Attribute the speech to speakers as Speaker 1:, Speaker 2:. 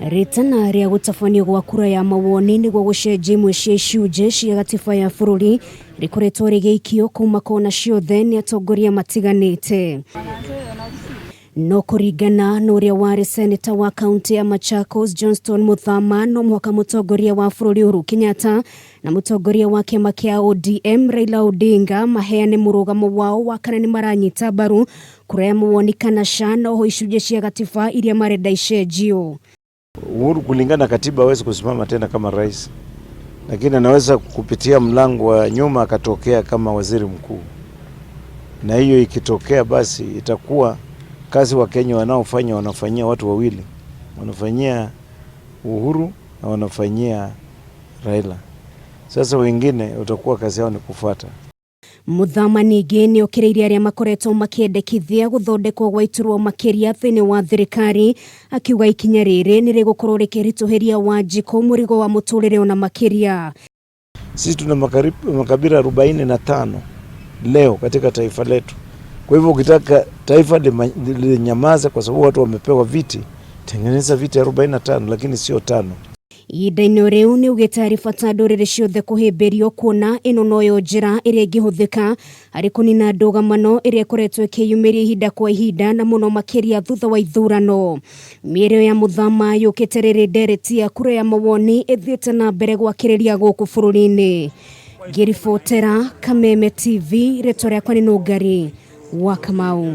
Speaker 1: Ritana ria gutafanio gwa kura ya mawoni niguo gucenjia imwe cia icunjĩ cia gatiba ya bũrũri rikoretwo rigiikio kuma kona ciothe ni atongoria matiganite. No kũringana na ũrĩa warĩ seneta wa kaunti ya Machakos Johnston Muthma, no mũhaka mũtongoria wa bũrũri Uhuru Kenyatta na mũtongoria wa kiama kia ODM Raila Odinga maheane murugamo wao wa kana ni maranyita mbaru kura ya mawoni kana ca no ho icunjĩ cia gatiba iria marenda icenjio.
Speaker 2: Uhuru kulingana na katiba hawezi kusimama tena kama rais, lakini anaweza kupitia mlango wa nyuma akatokea kama waziri mkuu, na hiyo ikitokea basi itakuwa kazi wa Kenya wanafanyia watu wawili, wanafanyia Uhuru na wanafanyia Raila. Sasa wengine utakuwa kazi yao ni kufuata.
Speaker 1: Muthama ningĩ nĩ okireirie arĩa makoretwo makĩendekithia gũthondekwo gwa iturwa makĩria thĩinĩ wa thirikari, akiuga ikinya rĩrĩ nĩ rĩgũkorwo rĩkĩritũhĩria Wanjikũ mũrigo wa mũtũrĩre ona makĩria.
Speaker 2: Sisi tuna makabila 45 leo katika taifa letu. Kwa hivyo ukitaka taifa linyamaze kwa sababu watu wamepewa viti, tengeneza viti 45 lakini sio 5.
Speaker 1: Ihinda-inĩ rĩu nĩ ugĩte arĩ bata ndũrĩrĩ ciothe kũhĩmbĩrio kuona ĩno noyo njĩra ĩrĩa ĩngĩhũthĩka harĩ kũnina ndũgamano ĩrĩa ĩkoretwo ĩkĩyumĩria ihinda kwa ihinda na mũno makĩria thutha wa ithurano. Mĩario ya Muthama yũkĩte rĩrĩ ndereti ya kura ya mawoni ĩthiĩte na mbere gwakĩrĩria gũkũ bũrũri-inĩ. Ngĩribotera Kameme TV, rĩtwa rĩakwa nĩ Nungari wa Kamau.